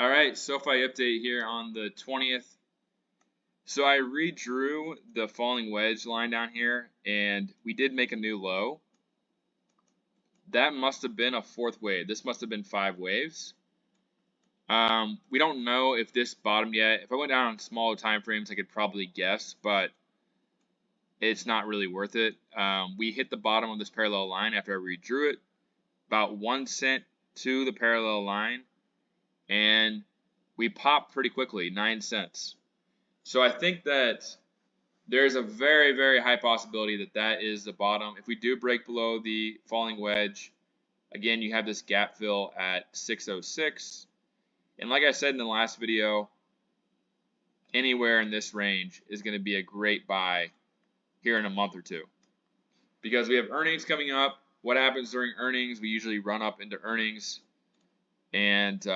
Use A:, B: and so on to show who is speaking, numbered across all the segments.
A: All right, SOFI update here on the 20th. So I redrew the falling wedge line down here, and we did make a new low. That must have been a fourth wave. This must have been 5 waves. We don't know if this bottomed yet. If I went down on smaller time frames, I could probably guess, but it's not really worth it. We hit the bottom of this parallel line after I redrew it, about 1 cent to the parallel line, and we popped pretty quickly, 9 cents. So I think that there's a very, very high possibility that that is the bottom. If we do break below the falling wedge, again, you have this gap fill at 606. And like I said in the last video, anywhere in this range is going to be a great buy here in a month or two. Because we have earnings coming up. What happens during earnings? We usually run up into earnings. And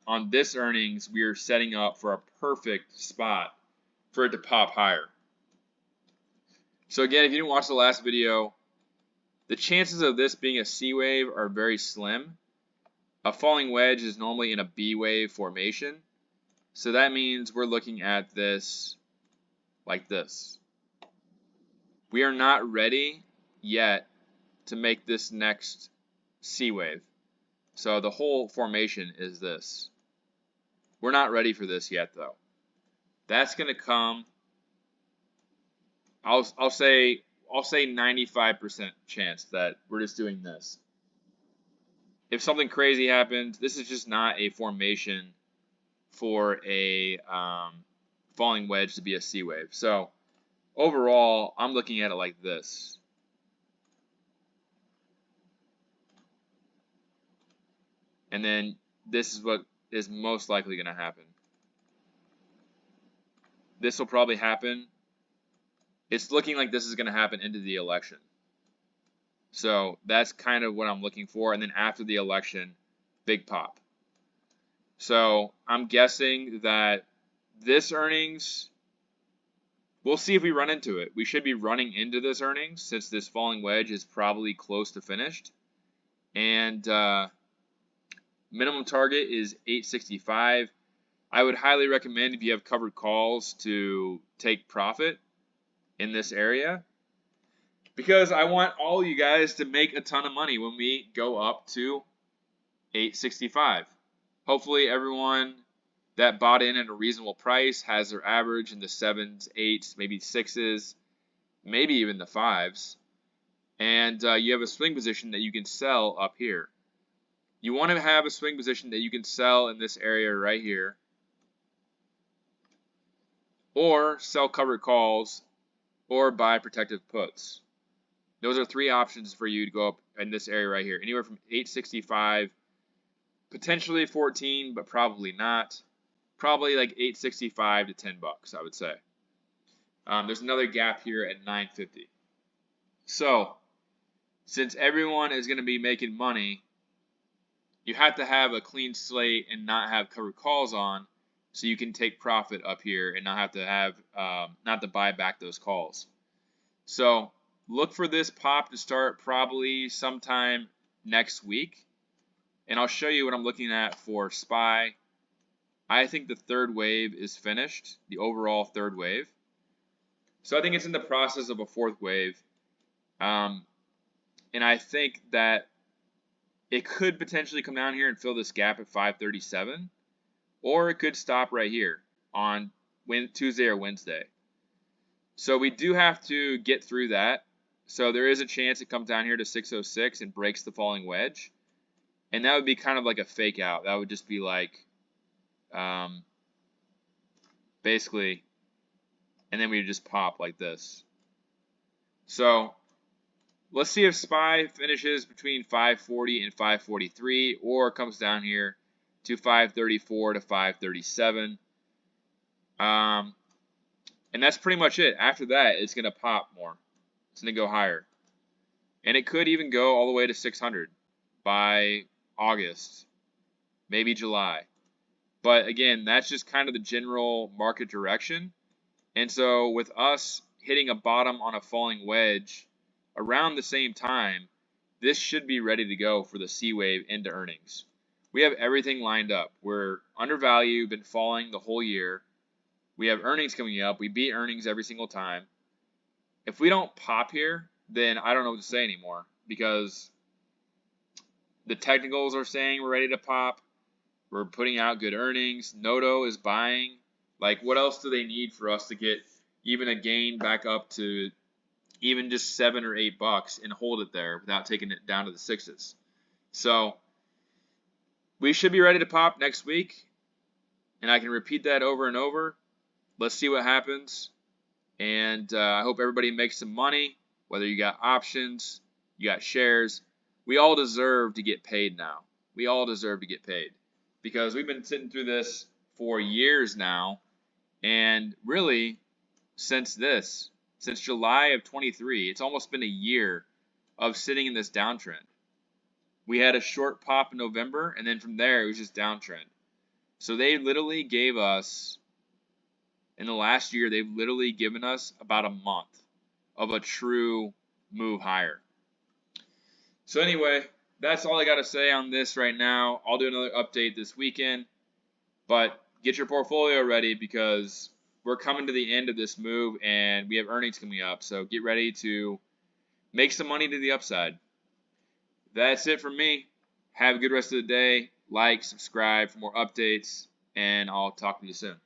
A: on this earnings, we are setting up for a perfect spot for it to pop higher. So again, if you didn't watch the last video, the chances of this being a C wave are very slim. A falling wedge is normally in a B wave formation. So that means we're looking at this like this. We are not ready yet to make this next C wave. So the whole formation is this. We're not ready for this yet though. That's going to come. I'll say 95% chance that we're just doing this. If something crazy happens, this is just not a formation for a falling wedge to be a C wave. So overall, I'm looking at it like this. And then this is what is most likely going to happen. This will probably happen. It's looking like this is going to happen into the election. So that's kind of what I'm looking for. And then after the election, big pop. So I'm guessing that this earnings, we'll see if we run into it. We should be running into this earnings since this falling wedge is probably close to finished. And minimum target is 865. I would highly recommend if you have covered calls to take profit in this area, because I want all you guys to make a ton of money when we go up to 865. Hopefully everyone that bought in at a reasonable price has their average in the 7s, 8s, maybe 6s, maybe even the 5s, and you have a swing position that you can sell up here. You want to have a swing position that you can sell in this area right here, or sell covered calls, or buy protective puts. Those are 3 options for you to go up in this area right here. Anywhere from 865, potentially 14, but probably not. Probably like 865 to 10 bucks, I would say. There's another gap here at 950. So, since everyone is going to be making money, you have to have a clean slate and not have covered calls on, so you can take profit up here and not have to have not to buy back those calls. So look for this pop to start probably sometime next week, and I'll show you what I'm looking at for SPY. I think the third wave is finished, the overall third wave. So I think it's in the process of a fourth wave, and I think that it could potentially come down here and fill this gap at 537. Or it could stop right here on Tuesday or Wednesday. So we do have to get through that. So there is a chance it comes down here to 606 and breaks the falling wedge. And that would be kind of like a fake out. That would just be like, basically, and then we would just pop like this. So let's see if SPY finishes between 540 and 543 or comes down here to 534 to 537. And that's pretty much it. After that, it's going to pop more. It's going to go higher. And it could even go all the way to 600 by August, maybe July. But again, that's just kind of the general market direction. And so with us hitting a bottom on a falling wedge around the same time, this should be ready to go for the C wave into earnings. We have everything lined up. We're undervalued, been falling the whole year. We have earnings coming up. We beat earnings every single time. If we don't pop here, then I don't know what to say anymore, because the technicals are saying we're ready to pop. We're putting out good earnings. Noto is buying. Like, what else do they need for us to get even a gain back up to even just $7 or $8 and hold it there without taking it down to the 6s? So we should be ready to pop next week, and I can repeat that over and over. Let's see what happens, and I hope everybody makes some money, whether you got options, you got shares. We all deserve to get paid now. We all deserve to get paid, because we've been sitting through this for years now, and really since July of 23, it's almost been a year of sitting in this downtrend. We had a short pop in November, and then from there it was just downtrend. So they literally gave us, in the last year, they've literally given us about a month of a true move higher. So anyway, that's all I got to say on this right now. I'll do another update this weekend, but get your portfolio ready, because we're coming to the end of this move and we have earnings coming up. So get ready to make some money to the upside. That's it from me. Have a good rest of the day. Like, subscribe for more updates, and I'll talk to you soon.